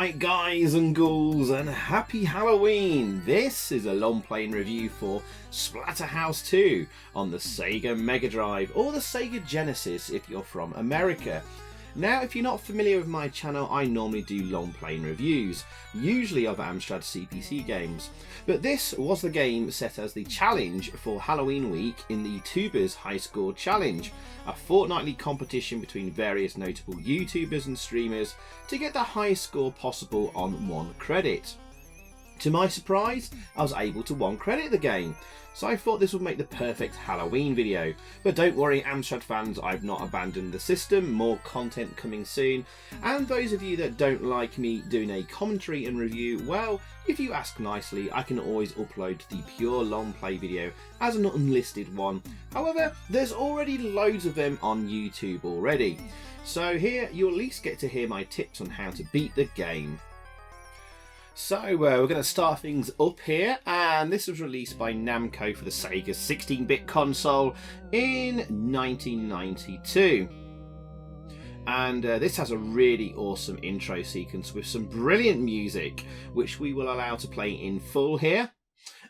Alright guys and ghouls, and happy Halloween! This is a long playing review for Splatterhouse 2 on the Sega Mega Drive, or the Sega Genesis if you're from America. Now, if you're not familiar with my channel, I normally do long playing reviews, usually of Amstrad CPC games. But this was the game set as the challenge for Halloween week in the Tubers High Score Challenge, a fortnightly competition between various notable YouTubers and streamers to get the highest score possible on 1 credit. To my surprise, I was able to 1 credit the game, so I thought this would make the perfect Halloween video. But don't worry Amstrad fans, I've not abandoned the system, more content coming soon. And those of you that don't like me doing a commentary and review, well, if you ask nicely, I can always upload the pure long play video as an unlisted one. However, there's already loads of them on YouTube already. So here you'll at least get to hear my tips on how to beat the game. So we're going to start things up here, and this was released by Namco for the Sega 16-bit console in 1992. And this has a really awesome intro sequence with some brilliant music, which we will allow to play in full here.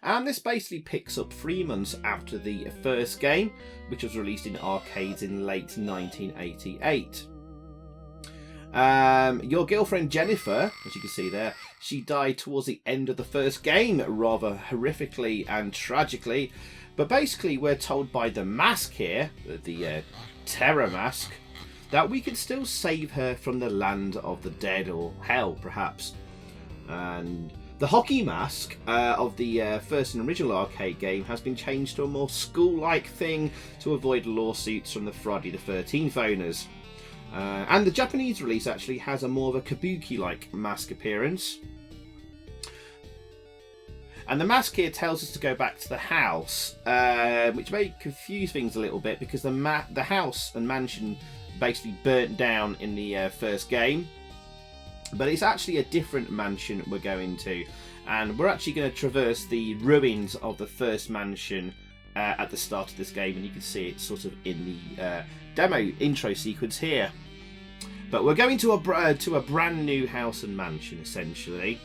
And this basically picks up 3 months after the first game, which was released in arcades in late 1988. Your girlfriend Jennifer, as you can see there, she died towards the end of the first game, rather horrifically and tragically. But basically we're told by the mask here, the terror mask, that we can still save her from the land of the dead, or hell perhaps. And the hockey mask of the first and original arcade game has been changed to a more school-like thing to avoid lawsuits from the Friday the 13th owners. And the Japanese release actually has a more of a kabuki-like mask appearance. And the mask here tells us to go back to the house, which may confuse things a little bit because the house and mansion basically burnt down in the first game. But it's actually a different mansion we're going to, and we're actually going to traverse the ruins of the first mansion at the start of this game, and you can see it sort of in the demo intro sequence here. But we're going to a brand new house and mansion essentially.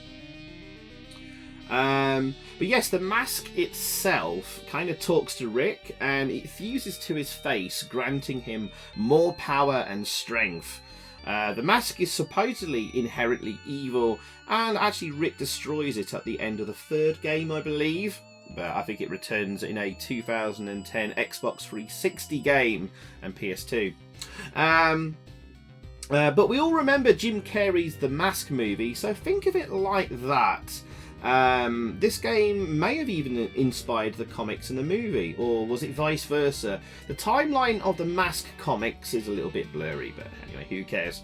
But yes, the mask itself kind of talks to Rick, and it fuses to his face, granting him more power and strength. The mask is supposedly inherently evil, and actually Rick destroys it at the end of the 3rd game, I believe. But I think it returns in a 2010 Xbox 360 game and PS2. But we all remember Jim Carrey's The Mask movie, so think of it like that. This game may have even inspired the comics and the movie, or was it vice versa? The timeline of the Mask comics is a little bit blurry, but anyway, who cares?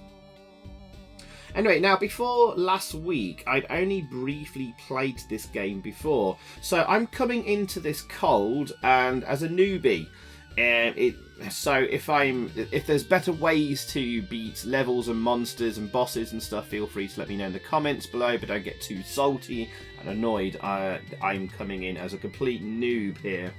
Anyway, now before last week, I'd only briefly played this game before, so I'm coming into this cold and as a newbie. So if there's better ways to beat levels and monsters and bosses and stuff, feel free to let me know in the comments below, but don't get too salty and annoyed. I'm coming in as a complete noob here.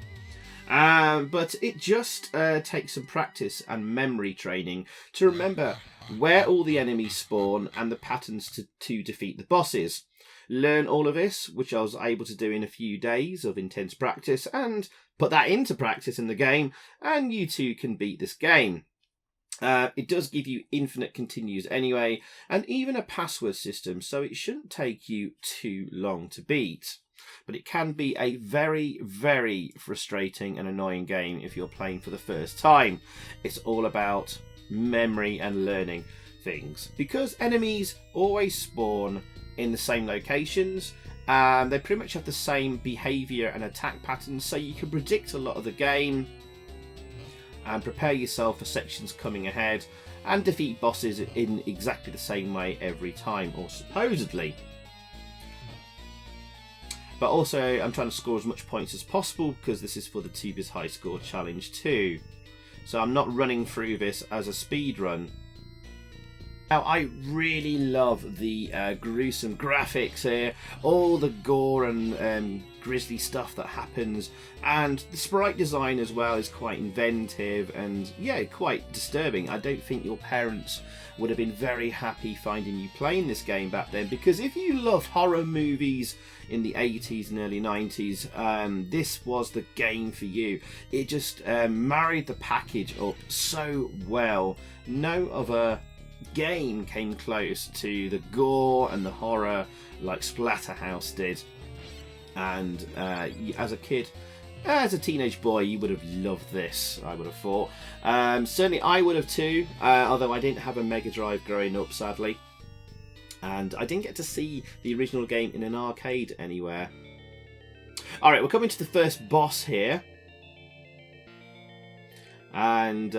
But it just takes some practice and memory training to remember where all the enemies spawn and the patterns to defeat the bosses. Learn all of this, which I was able to do in a few days of intense practice, and put that into practice in the game, and you too can beat this game. It does give you infinite continues anyway, and even a password system, so it shouldn't take you too long to beat. But it can be a very, very frustrating and annoying game if you're playing for the first time. It's all about memory and learning things, because enemies always spawn in the same locations. They pretty much have the same behaviour and attack patterns, so you can predict a lot of the game and prepare yourself for sections coming ahead and defeat bosses in exactly the same way every time, or supposedly. But also I'm trying to score as much points as possible because this is for the Tubers High Score Challenge too. So I'm not running through this as a speed run. Now, I really love the gruesome graphics here, all the gore and grisly stuff that happens, and the sprite design as well is quite inventive and, yeah, quite disturbing. I don't think your parents would have been very happy finding you playing this game back then, because if you loved horror movies in the 80s and early 90s, this was the game for you. It just married the package up so well. No other game came close to the gore and the horror like Splatterhouse did. And as a kid, as a teenage boy, you would have loved this, I would have thought. Certainly I would have too, although I didn't have a Mega Drive growing up, sadly. And I didn't get to see the original game in an arcade anywhere. Alright, we're coming to the first boss here. And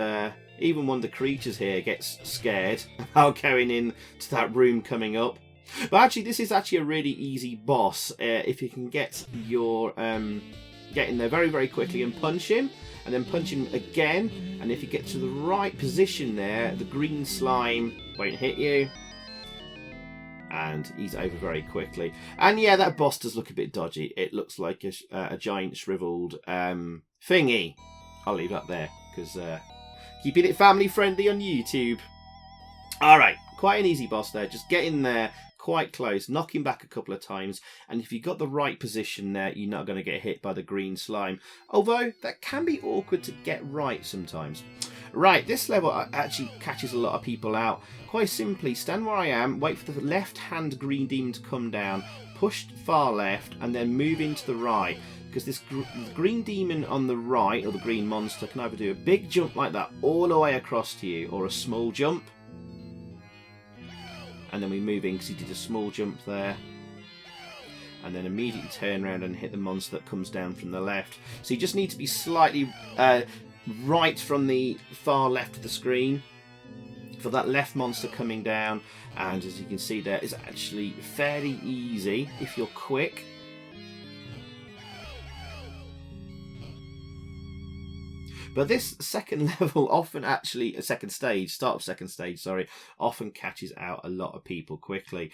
even one of the creatures here gets scared about going in to that room coming up. But actually, this is actually a really easy boss if you can get your get in there very, very quickly and punch him, and then punch him again. And if you get to the right position there, the green slime won't hit you, and he's over very quickly. And yeah, that boss does look a bit dodgy. It looks like a giant shriveled thingy. I'll leave that there because keeping it family friendly on YouTube. Alright, quite an easy boss there. Just get in there quite close, knock him back a couple of times, and if you've got the right position there, you're not going to get hit by the green slime. Although, that can be awkward to get right sometimes. Right, this level actually catches a lot of people out. Quite simply, stand where I am, wait for the left-hand green demon to come down, push far left, and then move into the right. Because this green demon on the right, or the green monster, can either do a big jump like that all the way across to you, or a small jump. And then we move in because he did a small jump there. And then immediately turn around and hit the monster that comes down from the left. So you just need to be slightly right from the far left of the screen for that left monster coming down. And as you can see there, it's actually fairly easy if you're quick. But this second level often actually, start of second stage, often catches out a lot of people quickly.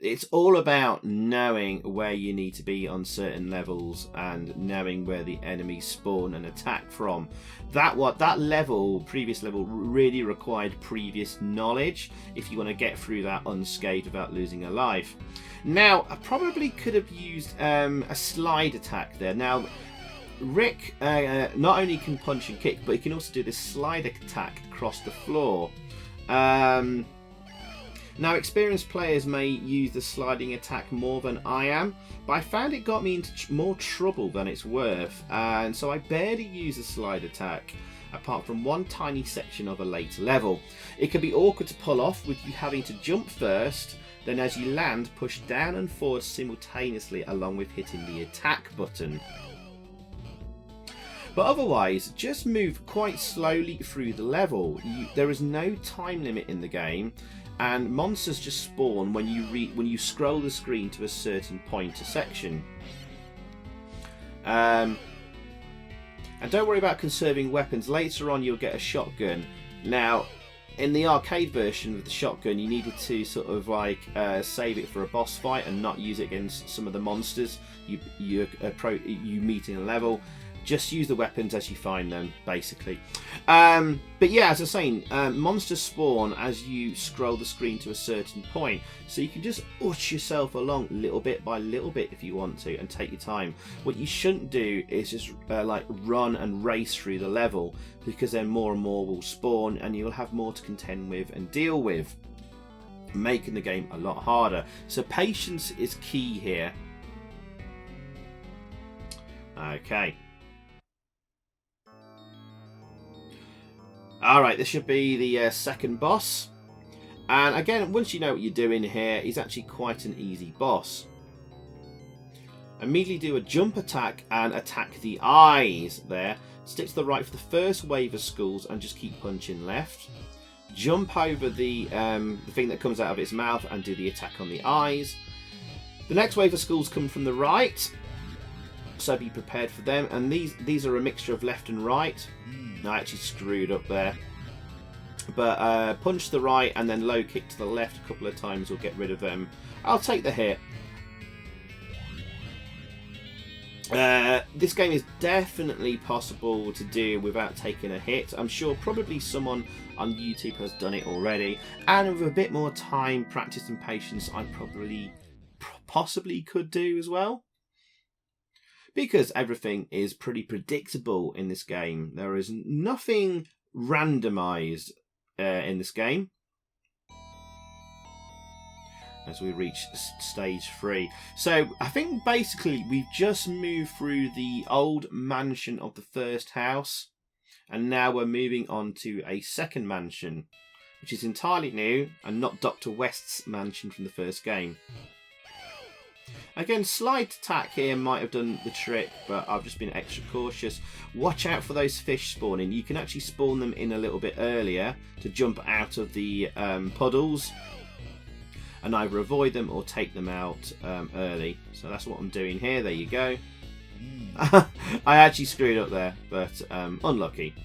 It's all about knowing where you need to be on certain levels and knowing where the enemies spawn and attack from. That previous level really required previous knowledge if you want to get through that unscathed without losing a life. Now, I probably could have used a slide attack there. Now, Rick not only can punch and kick, but he can also do this slide attack across the floor. Now, experienced players may use the sliding attack more than I am, but I found it got me into more trouble than it's worth, and so I barely use the slide attack, apart from one tiny section of a later level. It can be awkward to pull off with you having to jump first, then as you land, push down and forward simultaneously along with hitting the attack button. But otherwise, just move quite slowly through the level. There is no time limit in the game, and monsters just spawn when you scroll the screen to a certain point or section. And don't worry about conserving weapons. Later on, you'll get a shotgun. Now, in the arcade version of the shotgun, you needed to sort of like save it for a boss fight and not use it against some of the monsters you meet in a level. Just use the weapons as you find them, basically. But yeah, as I was saying, monsters spawn as you scroll the screen to a certain point. So you can just push yourself along little bit by little bit if you want to, and take your time. What you shouldn't do is just like run and race through the level, because then more and more will spawn and you'll have more to contend with and deal with, making the game a lot harder. So patience is key here. Okay. Alright, this should be the second boss. And again, once you know what you're doing here, he's actually quite an easy boss. Immediately do a jump attack and attack the eyes there. Stick to the right for the first wave of skulls and just keep punching left. Jump over the thing that comes out of its mouth and do the attack on the eyes. The next wave of skulls come from the right, so be prepared for them. And these are a mixture of left and right. I actually screwed up there. But punch to the right and then low kick to the left a couple of times will get rid of them. I'll take the hit. This game is definitely possible to do without taking a hit. I'm sure probably someone on YouTube has done it already, and with a bit more time, practice and patience, I probably possibly could do as well. Because everything is pretty predictable in this game. There is nothing randomized in this game. As we reach stage 3. So I think basically we've just moved through the old mansion of the first house, and now we're moving on to a second mansion, which is entirely new and not Dr. West's mansion from the first game. Again, slide attack here might have done the trick, but I've just been extra cautious. Watch out for those fish spawning. You can actually spawn them in a little bit earlier to jump out of the puddles, and either avoid them or take them out early. So that's what I'm doing here. There you go. I actually screwed up there, but unlucky.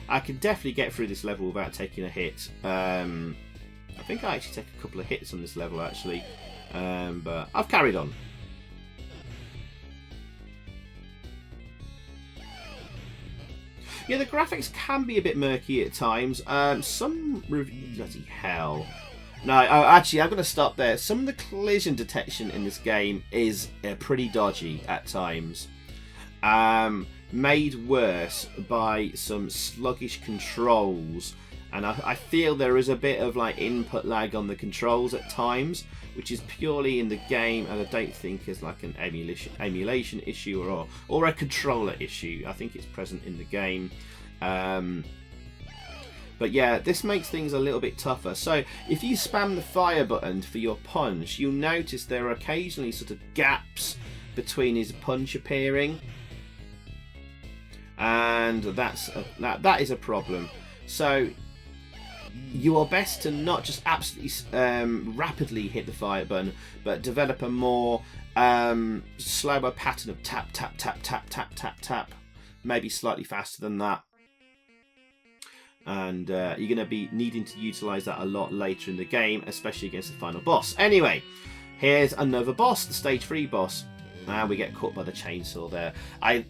I can definitely get through this level without taking a hit. I think I actually take a couple of hits on this level actually, but I've carried on. Yeah, the graphics can be a bit murky at times. Some reviews, bloody hell. No, actually, I'm going to stop there. Some of the collision detection in this game is pretty dodgy at times. Made worse by some sluggish controls. And I feel there is a bit of like input lag on the controls at times, which is purely in the game, and I don't think is like an emulation issue or a controller issue. I think it's present in the game. But yeah, this makes things a little bit tougher. So if you spam the fire button for your punch, you'll notice there are occasionally sort of gaps between his punch appearing, and that is a problem. So you are best to not just absolutely rapidly hit the fire button, but develop a more slower pattern of tap, tap, tap, tap, tap, tap, tap. Maybe slightly faster than that. And you're going to be needing to utilise that a lot later in the game, especially against the final boss. Anyway, here's another boss, the stage 3 boss. Now we get caught by the chainsaw there.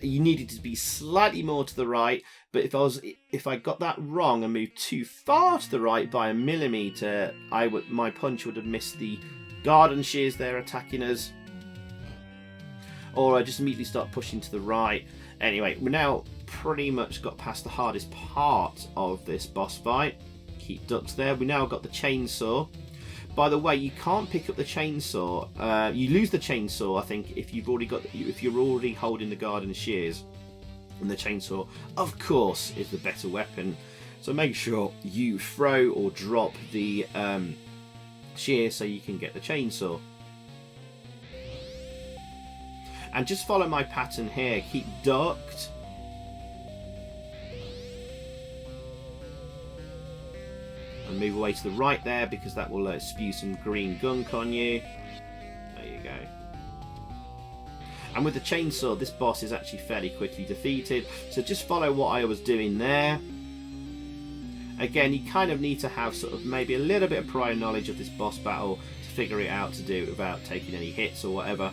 You needed to be slightly more to the right, but if I got that wrong and moved too far to the right by a millimetre, my punch would have missed the garden shears there attacking us. Or I just immediately start pushing to the right. Anyway, we're now pretty much got past the hardest part of this boss fight. Keep ducks there. We now got the chainsaw. By the way, you can't pick up the chainsaw. You lose the chainsaw, I think, if you're already holding the garden shears. And the chainsaw, of course, is the better weapon. So make sure you throw or drop the shears so you can get the chainsaw. And just follow my pattern here. Keep ducked. And move away to the right there, because that will spew some green gunk on you. There you go. And with the chainsaw, this boss is actually fairly quickly defeated. So just follow what I was doing there. Again, you kind of need to have sort of maybe a little bit of prior knowledge of this boss battle to figure it out to do it without taking any hits or whatever.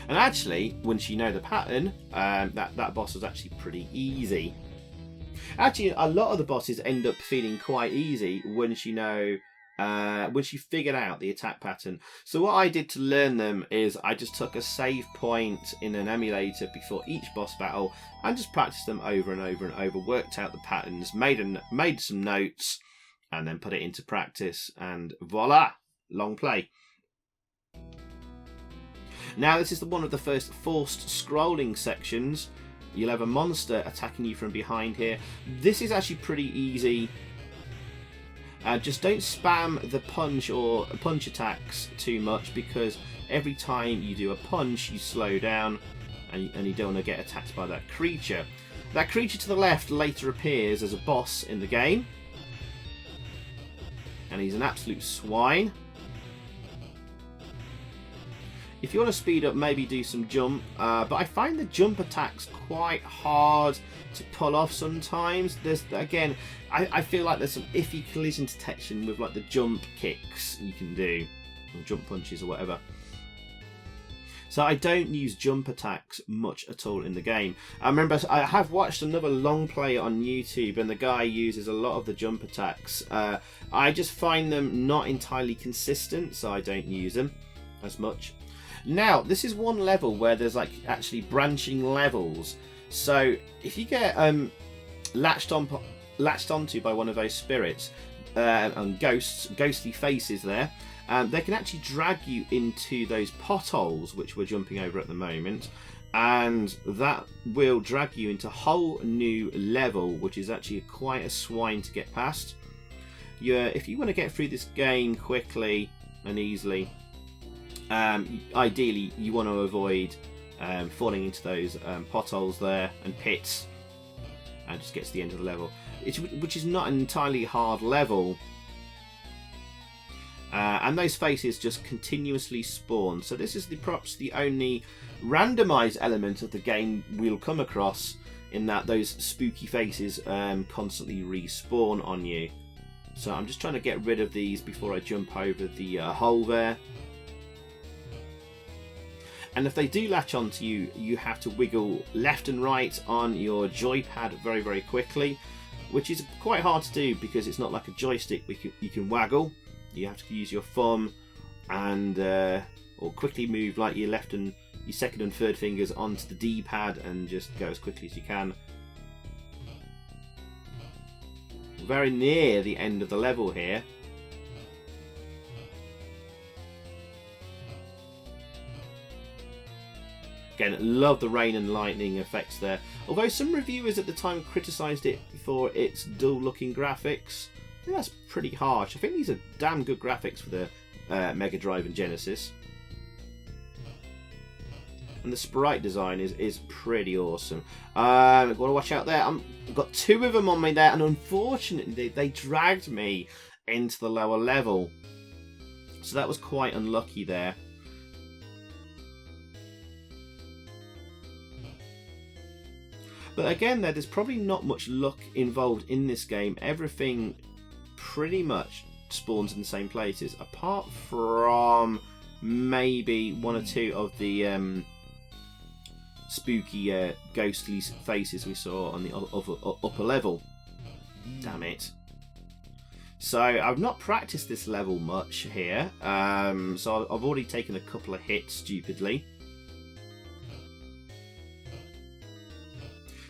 And actually, once you know the pattern, that boss was actually pretty easy. Actually, a lot of the bosses end up feeling quite easy once you know, once you figured out the attack pattern. So what I did to learn them is I just took a save point in an emulator before each boss battle and just practiced them over and over and over, worked out the patterns, made some notes, and then put it into practice, and voila, long play. Now this is one of the first forced scrolling sections. You'll have a monster attacking you from behind here. This is actually pretty easy. Just don't spam the punch or punch attacks too much, because every time you do a punch you slow down and you don't want to get attacked by that creature. That creature to the left later appears as a boss in the game, and he's an absolute swine. If you want to speed up, maybe do some jump. But I find the jump attacks quite hard to pull off sometimes. There's, again, I feel like there's some iffy collision detection with like the jump kicks you can do, or jump punches or whatever. So I don't use jump attacks much at all in the game. I remember I have watched another long play on YouTube, and the guy uses a lot of the jump attacks. I just find them not entirely consistent, so I don't use them as much. Now, this is one level where there's like actually branching levels. So if you get latched onto by one of those spirits and ghostly faces there, they can actually drag you into those potholes which we're jumping over at the moment, and that will drag you into a whole new level, which is actually quite a swine to get past. If you want to get through this game quickly and easily, ideally you want to avoid falling into those potholes there and pits, and just get to the end of the level, which is not an entirely hard level. And those faces just continuously spawn. So this is perhaps the only randomised element of the game we'll come across, in that those spooky faces constantly respawn on you. So I'm just trying to get rid of these before I jump over the hole there. And if they do latch onto you, you have to wiggle left and right on your joypad very, very quickly, which is quite hard to do because it's not like a joystick you can waggle. You have to use your thumb and or quickly move like your left and your second and third fingers onto the D-pad and just go as quickly as you can. Very near the end of the level here. Again, love the rain and lightning effects there. Although some reviewers at the time criticised it for its dull-looking graphics. I think that's pretty harsh. I think these are damn good graphics for the Mega Drive and Genesis. And the sprite design is pretty awesome. I've got to watch out there. I've got two of them on me there, and unfortunately they dragged me into the lower level. So that was quite unlucky there. But again, there's probably not much luck involved in this game. Everything pretty much spawns in the same places, apart from maybe one or two of the spooky ghostly faces we saw on the upper level. Damn it. So I've not practiced this level much here, so I've already taken a couple of hits stupidly.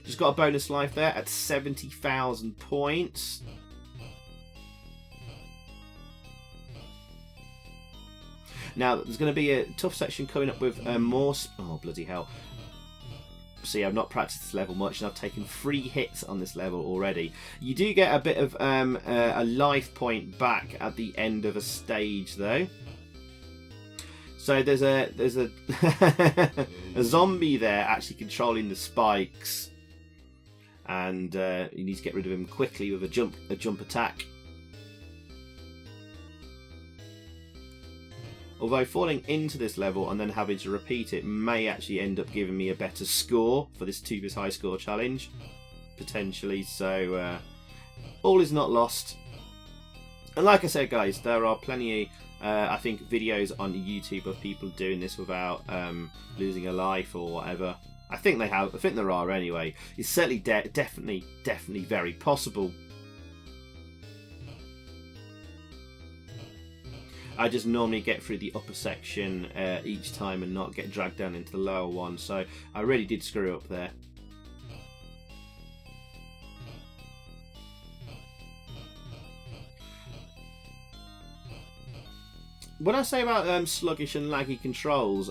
Just got a bonus life there at 70,000 points. Now, there's going to be a tough section coming up with more... Oh, bloody hell. See, I've not practiced this level much, and I've taken 3 hits on this level already. You do get a bit of a life point back at the end of a stage, though. So there's a a zombie there actually controlling the spikes, and you need to get rid of him quickly with a jump attack. Although falling into this level and then having to repeat it may actually end up giving me a better score for this Tubers High Score challenge, potentially. So all is not lost. And like I said, guys, there are plenty, I think, videos on YouTube of people doing this without losing a life or whatever. I think they have. I think there are anyway. It's certainly definitely very possible. I just normally get through the upper section each time and not get dragged down into the lower one, so I really did screw up there. When I say about sluggish and laggy controls,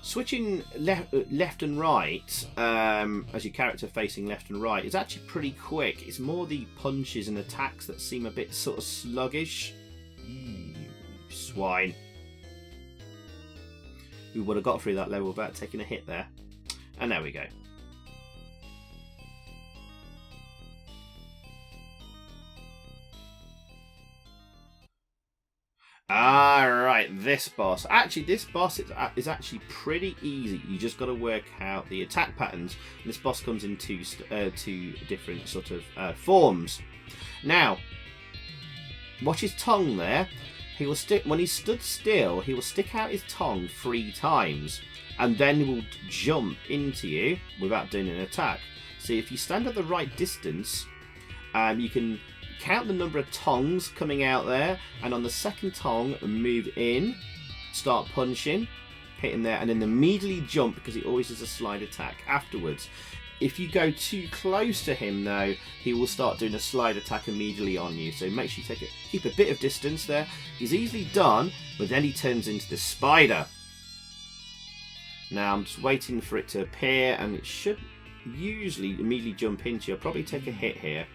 switching left and right as your character facing left and right is actually pretty quick. It's more the punches and attacks that seem a bit sort of sluggish. Swine. We would have got through that level without taking a hit there. And there we go. Alright, fight this boss. Actually, this boss is actually pretty easy. You just got to work out the attack patterns. This boss comes in two different sort of forms. Now, watch his tongue there. He will when he stood still, he will stick out his tongue 3 times, and then he will jump into you without doing an attack. So if you stand at the right distance, you can count the number of tongues coming out there, and on the second tongue, move in, start punching, hit him there, and then immediately jump, because he always does a slide attack afterwards. If you go too close to him, though, he will start doing a slide attack immediately on you. So make sure you keep a bit of distance there. He's easily done, but then he turns into the spider. Now I'm just waiting for it to appear, and it should usually immediately jump into you. I'll probably take a hit here.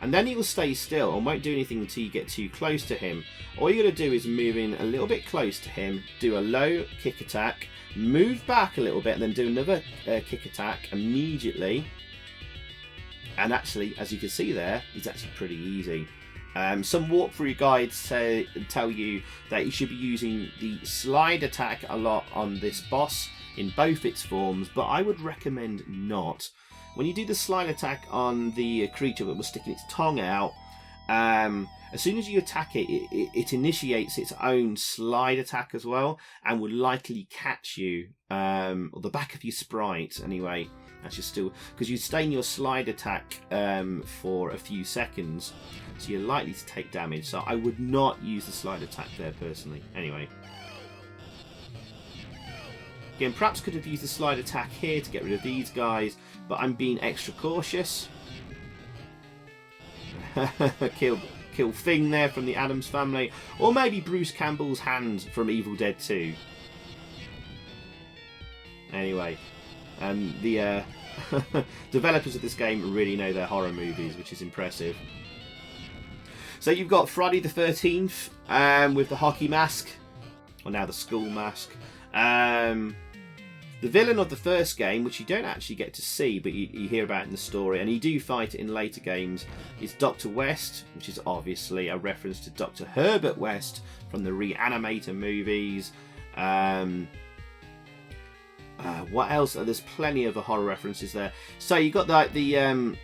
And then he will stay still and won't do anything until you get too close to him. All you got to do is move in a little bit close to him, do a low kick attack, move back a little bit, and then do another kick attack immediately. And actually, as you can see there, it's actually pretty easy. Some walkthrough guides tell you that you should be using the slide attack a lot on this boss in both its forms, but I would recommend not. When you do the slide attack on the creature that was sticking its tongue out, as soon as you attack it, it initiates its own slide attack as well, and would likely catch you, or the back of your sprite anyway. That's just still, because you stay in your slide attack for a few seconds, so you're likely to take damage. So I would not use the slide attack there personally. Anyway. Again, perhaps could have used the slide attack here to get rid of these guys, but I'm being extra cautious. Kill Thing there from the Addams Family, or maybe Bruce Campbell's hand from Evil Dead 2. Anyway, the developers of this game really know their horror movies, which is impressive. So you've got Friday the 13th with the hockey mask, or now the school mask. The villain of the first game, which you don't actually get to see, but you hear about in the story, and you do fight it in later games, is Dr. West, which is obviously a reference to Dr. Herbert West from the Reanimator movies. What else? There's plenty of horror references there. So you got the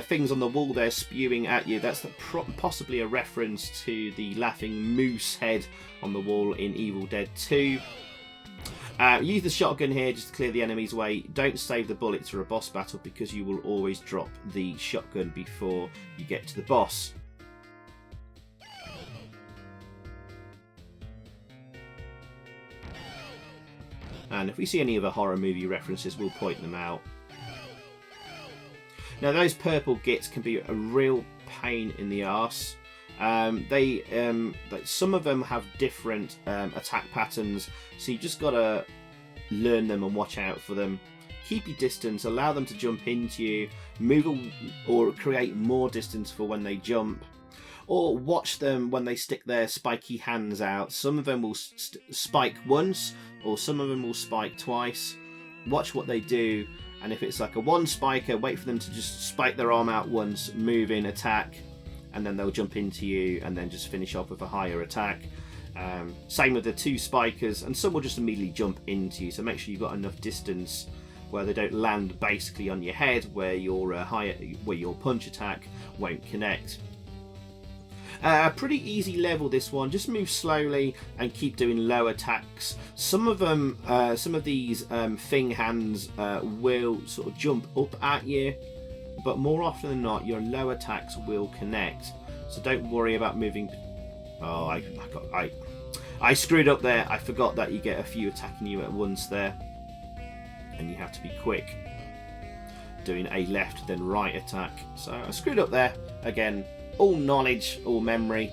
things on the wall there spewing at you. That's possibly a reference to the laughing moose head on the wall in Evil Dead 2. Use the shotgun here just to clear the enemy's way. Don't save the bullets for a boss battle, because you will always drop the shotgun before you get to the boss. And if we see any other horror movie references, we'll point them out. Now those purple gits can be a real pain in the arse. Some of them have different attack patterns, so you just gotta learn them and watch out for them. Keep your distance, allow them to jump into you, move or create more distance for when they jump, or watch them when they stick their spiky hands out. Some of them will spike once, or some of them will spike twice. Watch what they do, and if it's like a one spiker, wait for them to just spike their arm out once, move in, attack, and then they'll jump into you and then just finish off with a higher attack. Same with the two spikers, and some will just immediately jump into you, so make sure you've got enough distance where they don't land basically on your head, where your punch attack won't connect. Pretty easy level, this one. Just move slowly and keep doing low attacks. Some of them, some of these thing hands will sort of jump up at you, but more often than not, your low attacks will connect. So don't worry about moving. Oh, I screwed up there. I forgot that you get a few attacking you at once there, and you have to be quick doing a left then right attack. So I screwed up there again. All knowledge, all memory.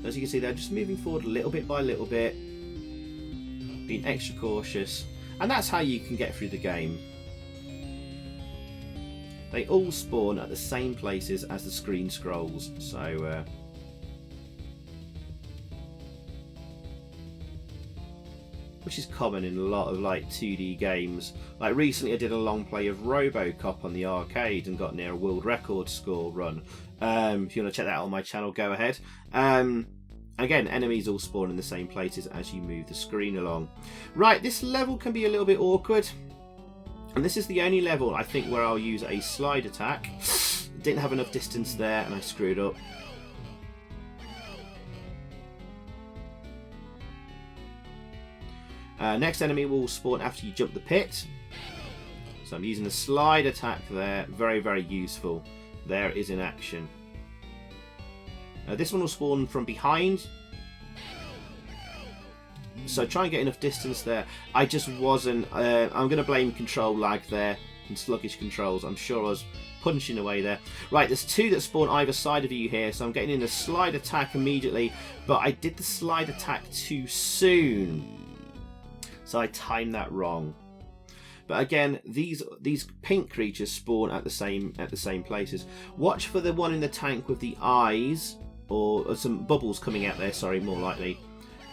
As you can see, they're just moving forward little bit by little bit, being extra cautious, and that's how you can get through the game. They all spawn at the same places as the screen scrolls, so which is common in a lot of like 2D games. Like recently I did a long play of RoboCop on the arcade and got near a world record score run. If you want to check that out on my channel, go ahead. Again, enemies all spawn in the same places as you move the screen along. Right, this level can be a little bit awkward. And this is the only level, I think, where I'll use a slide attack. Didn't have enough distance there and I screwed up. Next enemy will spawn after you jump the pit. So I'm using a slide attack there. Very, very useful. There it is in action. This one will spawn from behind. So try and get enough distance there. I just wasn't... I'm going to blame control lag there and sluggish controls. I'm sure I was punching away there. Right, there's two that spawn either side of you here. So I'm getting in a slide attack immediately. But I did the slide attack too soon. So I timed that wrong. But again, these pink creatures spawn at the same places. Watch for the one in the tank with the eyes, or some bubbles coming out there. Sorry, more likely.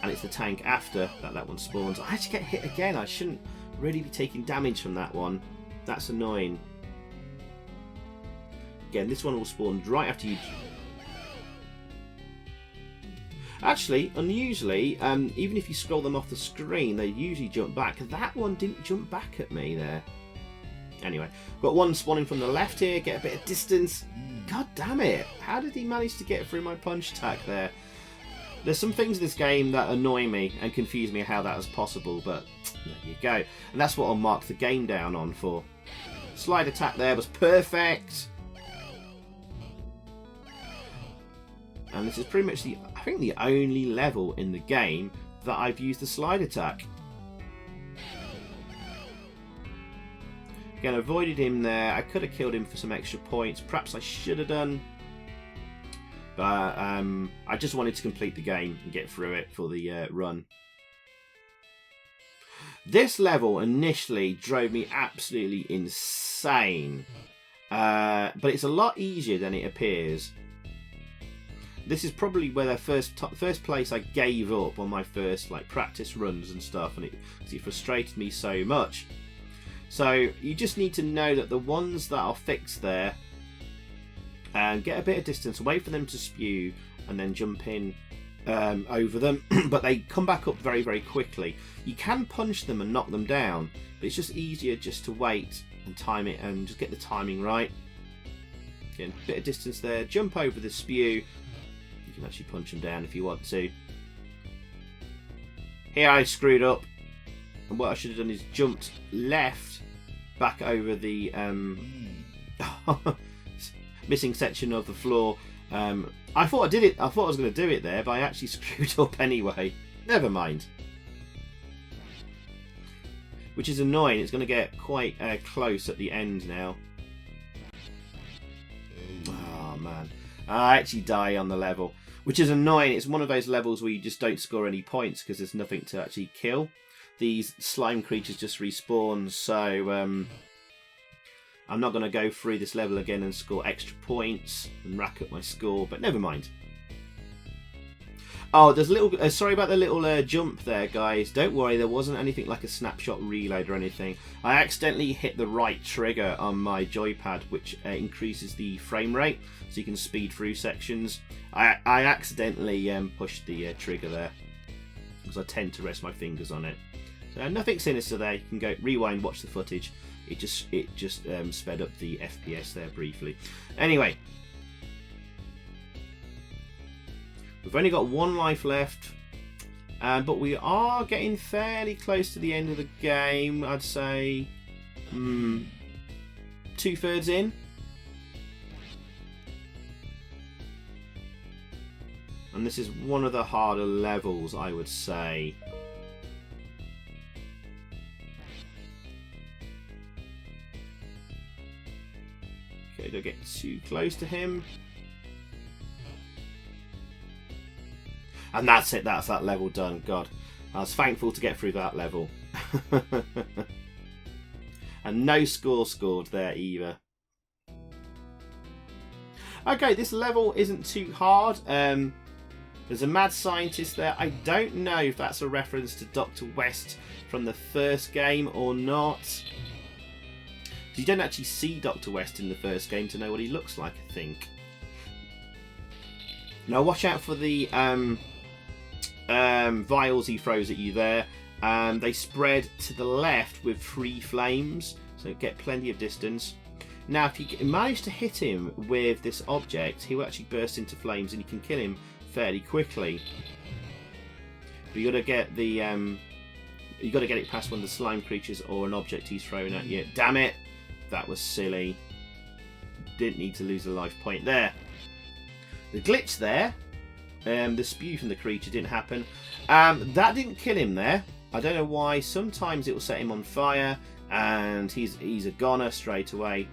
And it's the tank after that one spawns. I actually get hit again. I shouldn't really be taking damage from that one. That's annoying. Again, this one will spawn right after you. Actually, unusually, even if you scroll them off the screen, they usually jump back. That one didn't jump back at me there. Anyway, got one spawning from the left here, get a bit of distance. God damn it! How did he manage to get through my punch attack there? There's some things in this game that annoy me and confuse me how that is possible, but there you go. And that's what I'll mark the game down on for. Slide attack there was perfect. And this is pretty much I think the only level in the game that I've used the slide attack. Again, avoided him there. I could have killed him for some extra points. Perhaps I should have done. But I just wanted to complete the game and get through it for the run. This level initially drove me absolutely insane. But it's a lot easier than it appears. This is probably where the first place I gave up on my first practice runs and stuff, and it frustrated me so much. So you just need to know that the ones that are fixed there, and get a bit of distance, wait for them to spew, and then jump in over them. But they come back up very, very quickly. You can punch them and knock them down, but it's just easier just to wait and time it and just get the timing right. Again, a bit of distance there, jump over the spew. You can actually punch them down if you want to. Here I screwed up, and what I should have done is jumped left back over the missing section of the floor. I thought I did it. I thought I was going to do it there, but I actually screwed up anyway. Never mind. Which is annoying. It's going to get quite close at the end now. Oh man, I actually die on the level, which is annoying. It's one of those levels where you just don't score any points because there's nothing to actually kill. These slime creatures just respawn, so I'm not going to go through this level again and score extra points and rack up my score, but never mind. Oh, there's a little... sorry about the little jump there, guys. Don't worry, there wasn't anything like a snapshot reload or anything. I accidentally hit the right trigger on my joypad, which increases the frame rate, so you can speed through sections. I accidentally pushed the trigger there, because I tend to rest my fingers on it. So nothing sinister there. You can go rewind, watch the footage. It just sped up the FPS there briefly. Anyway. We've only got one life left, but we are getting fairly close to the end of the game. I'd say 2/3 in. And this is one of the harder levels, I would say. Okay, don't get too close to him. And that's it, that's that level done. God, I was thankful to get through that level. And no score scored there either. Okay, this level isn't too hard. There's a mad scientist there. I don't know if that's a reference to Dr. West from the first game or not. You don't actually see Dr. West in the first game to know what he looks like, I think. Now watch out for the vials he throws at you there. They spread to the left with 3 flames, so get plenty of distance. Now, if you manage to hit him with this object, he will actually burst into flames, and you can kill him fairly quickly. But you got to get the you got to get it past one of the slime creatures or an object he's throwing at you. Damn it, that was silly. Didn't need to lose a life point there. The glitch there, the spew from the creature didn't happen. That didn't kill him there. I don't know why. Sometimes it will set him on fire, and he's a goner straight away.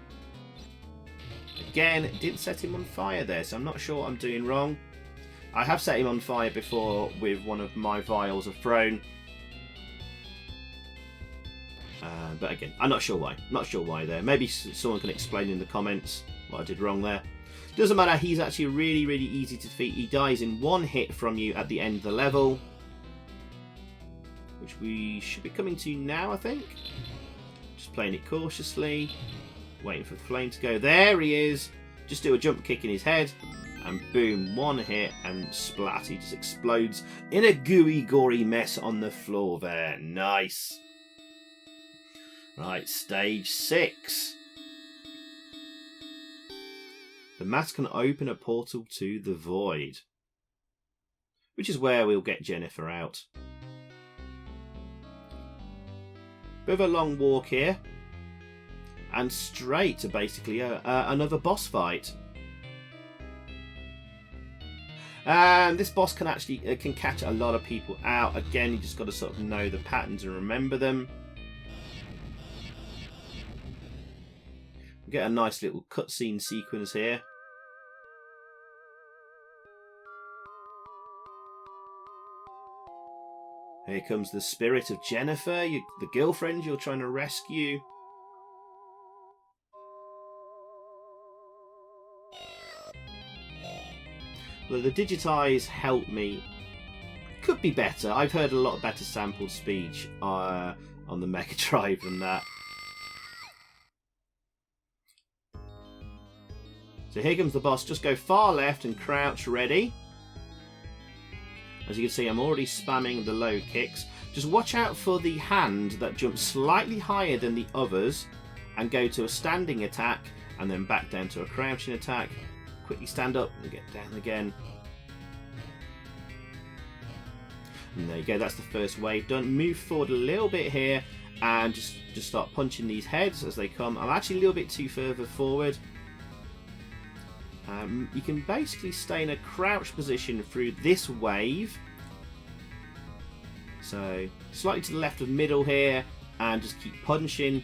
Again, it didn't set him on fire there, so I'm not sure what I'm doing wrong. I have set him on fire before with one of my vials of thrown. But again, I'm not sure why. Not sure why there. Maybe someone can explain in the comments what I did wrong there. Doesn't matter, he's actually really, really easy to defeat. He dies in 1 hit from you at the end of the level, which we should be coming to now, I think. Just playing it cautiously, waiting for the flame to go. There he is. Just do a jump kick in his head, and boom, 1 hit, and splat, he just explodes in a gooey, gory mess on the floor there. Nice. Right, stage 6. The mask can open a portal to the void, which is where we'll get Jennifer out. Bit of a long walk here, and straight to basically another boss fight. And this boss can actually can catch a lot of people out. Again, you just got to sort of know the patterns and remember them. We get a nice little cutscene sequence here. Here comes the spirit of Jennifer, the girlfriend you're trying to rescue. Well, the digitize help me. Could be better. I've heard a lot better sampled speech on the Mega Drive than that. So here comes the boss. Just go far left and crouch ready. As you can see, I'm already spamming the low kicks. Just watch out for the hand that jumps slightly higher than the others and go to a standing attack and then back down to a crouching attack. Quickly stand up and get down again. And there you go, that's the first wave done. Move forward a little bit here and just start punching these heads as they come. I'm actually a little bit too further forward. You can basically stay in a crouch position through this wave. So slightly to the left of middle here and just keep punching.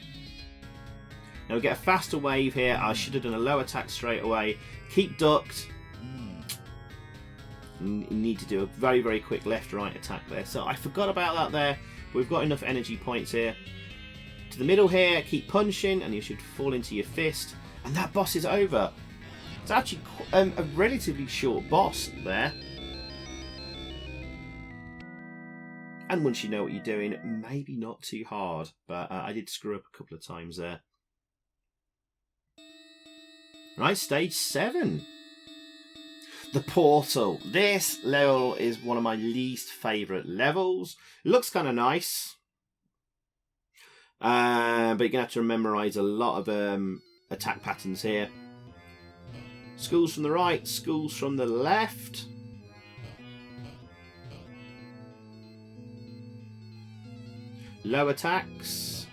Now we get a faster wave here. I should have done a low attack straight away. Keep ducked. You need to do a very, very quick left-right attack there. So I forgot about that there. We've got enough energy points here. To the middle here, keep punching and you should fall into your fist. And that boss is over. It's actually a relatively short boss there. And once you know what you're doing, maybe not too hard. But I did screw up a couple of times there. Right, stage 7. The portal. This level is one of my least favourite levels. It looks kind of nice. But you're going to have to memorise a lot of attack patterns here. Schools from the right, schools from the left. Low attacks.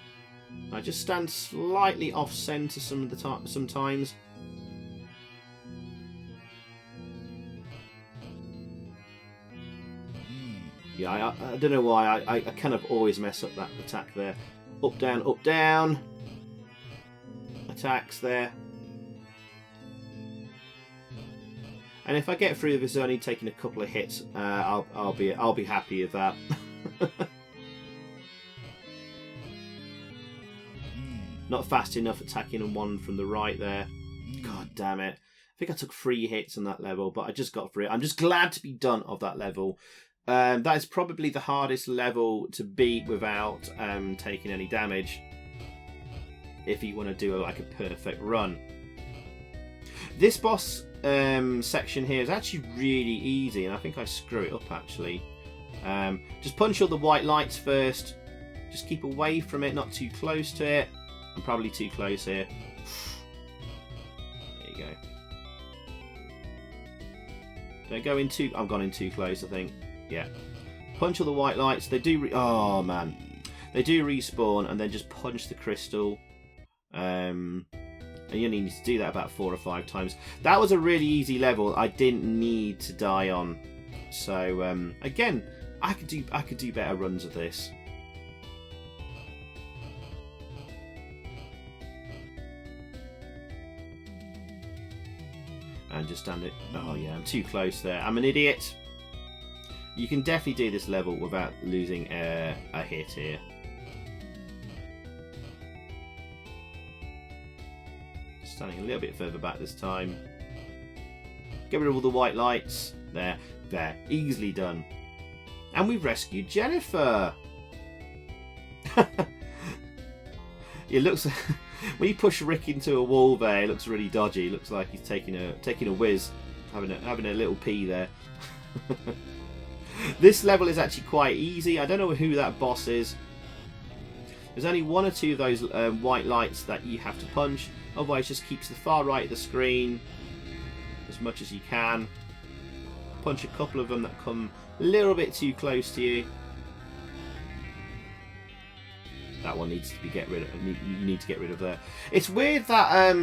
I just stand slightly off centre sometimes. Yeah, I don't know why. I kind of always mess up that attack there. Up, down, up, down. Attacks there. And if I get through this only taking a couple of hits, I'll be happy with that. Not fast enough attacking on one from the right there. God damn it. I think I took 3 hits on that level, but I just got through it. I'm just glad to be done of that level. That is probably the hardest level to beat without taking any damage. If you want to do like a perfect run. This boss section here is actually really easy, and I think I screw it up actually. Just punch all the white lights first. Just keep away from it, not too close to it. I'm probably too close here. There you go. Don't go in too... I've gone in too close, I think. Yeah. Punch all the white lights. They do... oh, man. They do respawn, and then just punch the crystal. And you only need to do that about 4 or 5 times. That was a really easy level. I didn't need to die on. So, again, I could do better runs of this. And just stand it. Oh yeah, I'm too close there. I'm an idiot. You can definitely do this level without losing a hit here. Standing a little bit further back this time. Get rid of all the white lights. There. Easily done. And we've rescued Jennifer. It looks... when you push Rick into a wall there, it looks really dodgy. It looks like he's taking a whiz, having a little pee there. This level is actually quite easy. I don't know who that boss is. There's only 1 or 2 of those white lights that you have to punch. Otherwise, just keep to the far right of the screen as much as you can. Punch a couple of them that come a little bit too close to you. That one needs to be get rid of. You need to get rid of that. It's weird that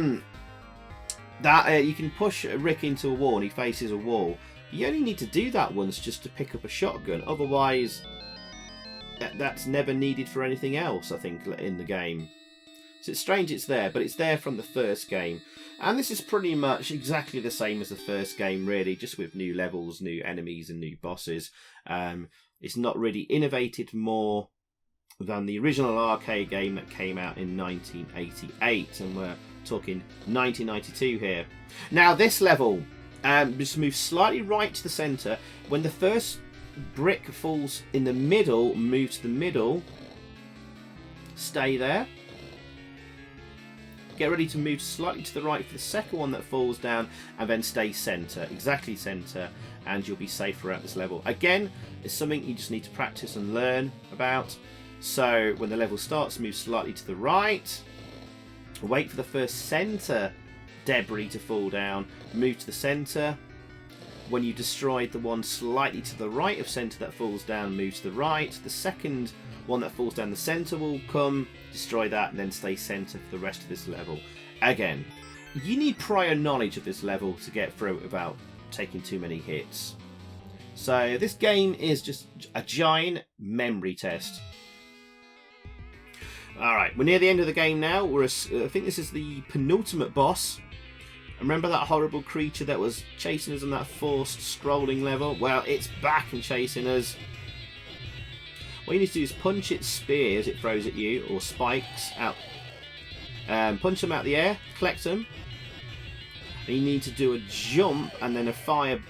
you can push Rick into a wall and he faces a wall. You only need to do that once just to pick up a shotgun. Otherwise, that's never needed for anything else, I think, in the game. So it's strange it's there, but it's there from the first game. And this is pretty much exactly the same as the first game, really, just with new levels, new enemies and new bosses. It's not really innovated more than the original arcade game that came out in 1988, and we're talking 1992 here. Now this level, just move slightly right to the centre. When the first brick falls in the middle, move to the middle, stay there. Get ready to move slightly to the right for the second one that falls down, and then stay centre, exactly centre, and you'll be safe throughout this level. Again, it's something you just need to practice and learn about. So when the level starts, move slightly to the right, wait for the first centre debris to fall down, move to the centre. When you destroyed the one slightly to the right of centre that falls down, move to the right. The second one that falls down the centre will come, destroy that, and then stay centre for the rest of this level. Again, you need prior knowledge of this level to get through it without taking too many hits. So this game is just a giant memory test. Alright, we're near the end of the game now. I think this is the penultimate boss. Remember that horrible creature that was chasing us on that forced scrolling level? Well, it's back and chasing us. What you need to do is punch its spears it throws at you, or spikes out. Punch them out the air, collect them. And you need to do a jump and then a fire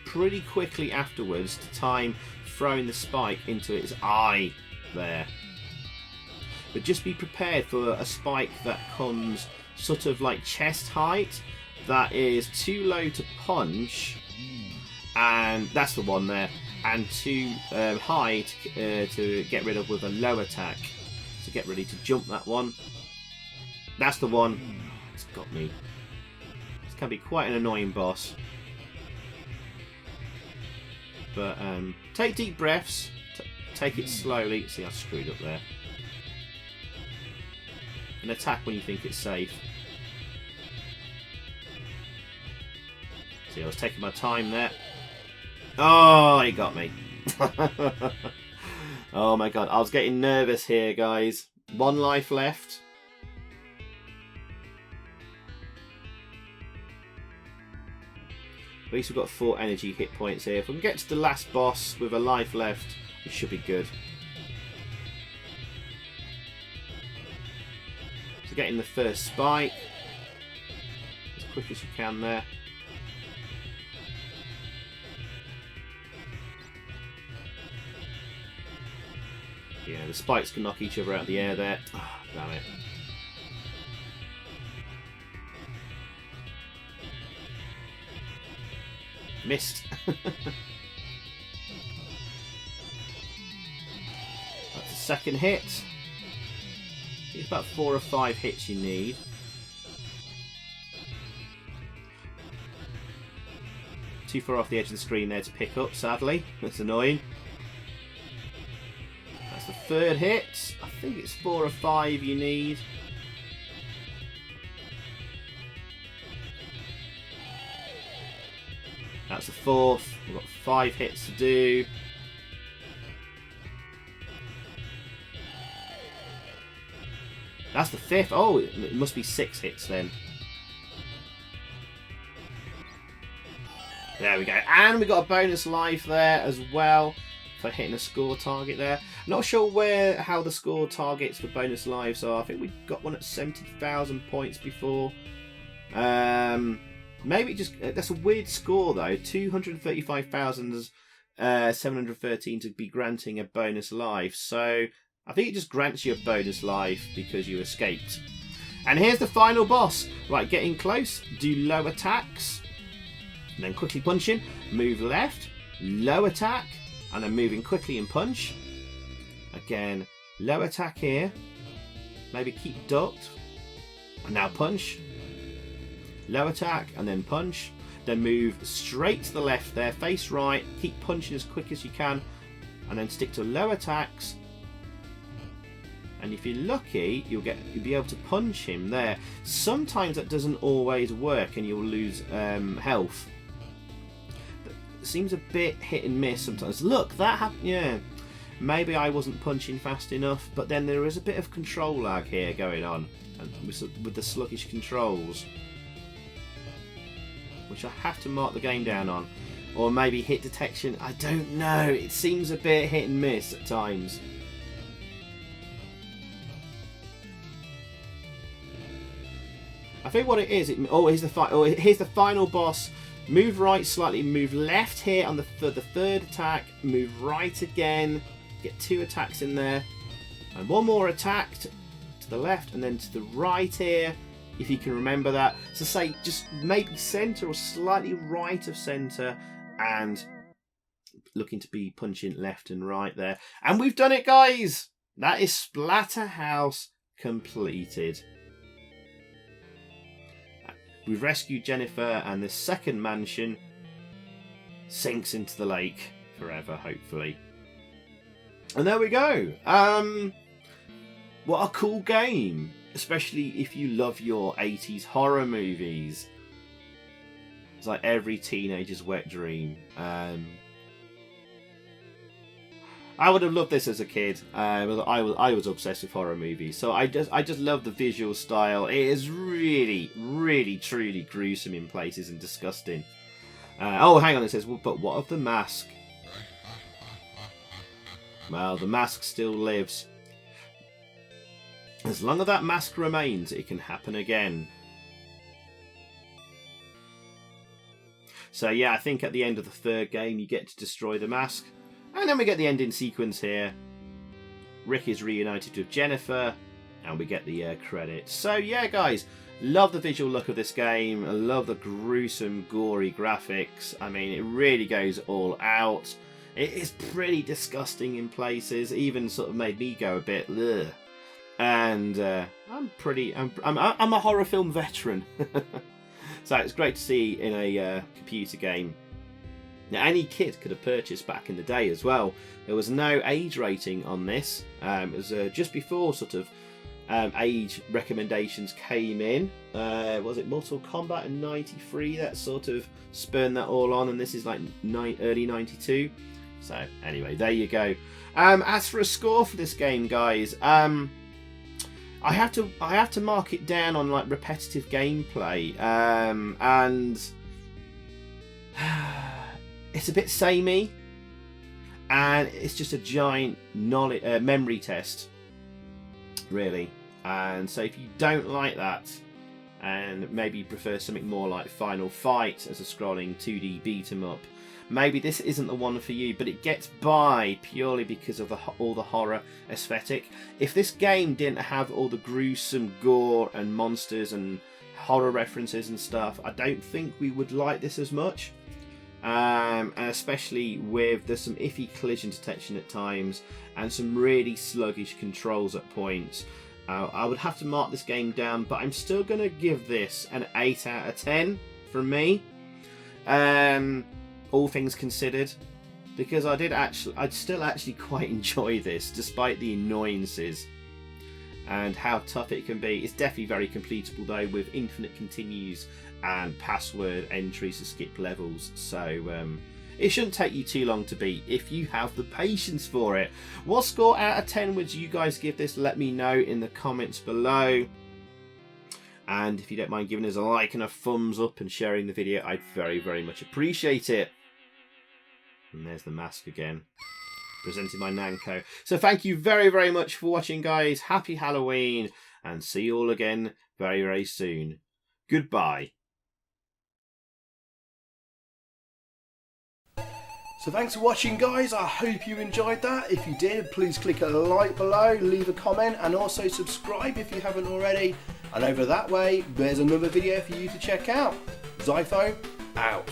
pretty quickly afterwards to time throwing the spike into its eye there. But just be prepared for a spike that comes sort of like chest height, that is too low to punch, and that's the one there, and too high to get rid of with a low attack. So get ready to jump that one. That's the one. It's got me. This can be quite an annoying boss. But take deep breaths, take it slowly. See, I screwed up there. And attack when you think it's safe. See, I was taking my time there. Oh, he got me. Oh my god, I was getting nervous here, guys. 1 life left. At least we've got 4 energy hit points here. If we can get to the last boss with a life left, it should be good. So getting the first spike as quick as you can there. Yeah, the spikes can knock each other out of the air there. Oh, damn it. Missed. second hit. It's about 4 or 5 hits you need. Too far off the edge of the screen there to pick up, sadly. That's annoying. That's the third hit. I think it's 4 or 5 you need. That's the fourth. We've got 5 hits to do. That's the fifth. Oh, it must be 6 hits then. There we go. And we got a bonus life there as well for hitting a score target there. Not sure how the score targets for bonus lives are. I think we got one at 70,000 points before. Maybe just that's a weird score though. 235,713 to be granting a bonus life. So I think it just grants you a bonus life because you escaped. And here's the final boss. Right, getting close. Do low attacks. And then quickly punch him. Move left. Low attack. And then moving quickly and punch. Again, low attack here. Maybe keep ducked. And now punch. Low attack and then punch. Then move straight to the left there. Face right. Keep punching as quick as you can. And then stick to low attacks. And if you're lucky, you'll be able to punch him there. Sometimes that doesn't always work, and you'll lose health. It seems a bit hit and miss sometimes. Look, that happened. Yeah, maybe I wasn't punching fast enough, but then there is a bit of control lag here going on, and with the sluggish controls, which I have to mark the game down on, or maybe hit detection. I don't know. It seems a bit hit and miss at times. I think what it is. Here's the final boss. Move right slightly. Move left here on the third attack. Move right again. Get 2 attacks in there, and one more attack to the left, and then to the right here. If you can remember that. So say just maybe centre or slightly right of centre, and looking to be punching left and right there. And we've done it, guys. That is Splatterhouse completed. We've rescued Jennifer, and the second mansion sinks into the lake forever, hopefully. And there we go. What a cool game, especially if you love your 80s horror movies. It's like every teenager's wet dream. I would have loved this as a kid. I was obsessed with horror movies, so I just love the visual style. It is really, really, truly gruesome in places and disgusting. Oh, hang on, it says, well, but what of the mask? Well, the mask still lives. As long as that mask remains, it can happen again. So yeah, I think at the end of the third game, you get to destroy the mask. And then we get the ending sequence here. Rick is reunited with Jennifer, and we get the credits. So yeah, guys, love the visual look of this game. I love the gruesome, gory graphics. I mean, it really goes all out. It is pretty disgusting in places. Even sort of made me go a bit ugh. And I'm a horror film veteran. So it's great to see in a computer game. Now, any kid could have purchased back in the day as well. There was no age rating on this. It was just before sort of age recommendations came in. Was it Mortal Kombat in '93 that sort of spurned that all on? And this is like early '92. So anyway, there you go. As for a score for this game, guys, I have to mark it down on like repetitive gameplay, and it's a bit samey, and it's just a giant memory test, really. And so if you don't like that, and maybe you prefer something more like Final Fight as a scrolling 2D beat 'em up, maybe this isn't the one for you. But it gets by purely because of all the horror aesthetic. If this game didn't have all the gruesome gore and monsters and horror references and stuff, I don't think we would like this as much. and especially with there's some iffy collision detection at times and some really sluggish controls at points. I would have to mark this game down, but I'm still going to give this an 8 out of 10 from me, all things considered, because I'd still actually quite enjoy this despite the annoyances and how tough it can be. It's definitely very completable though, with infinite continues and password entries to skip levels, so it shouldn't take you too long to beat if you have the patience for it. What score out of 10 would you guys give this? Let me know in the comments below, and if you don't mind giving us a like and a thumbs up and sharing the video, I'd very, very much appreciate it. And there's the mask again, presented by Namco. So thank you very, very much for watching, guys. Happy Halloween, and see you all again very, very soon. Goodbye. So thanks for watching, guys. I hope you enjoyed that. If you did, please click a like below, leave a comment, and also subscribe if you haven't already. And over that way, there's another video for you to check out. Zypho, out.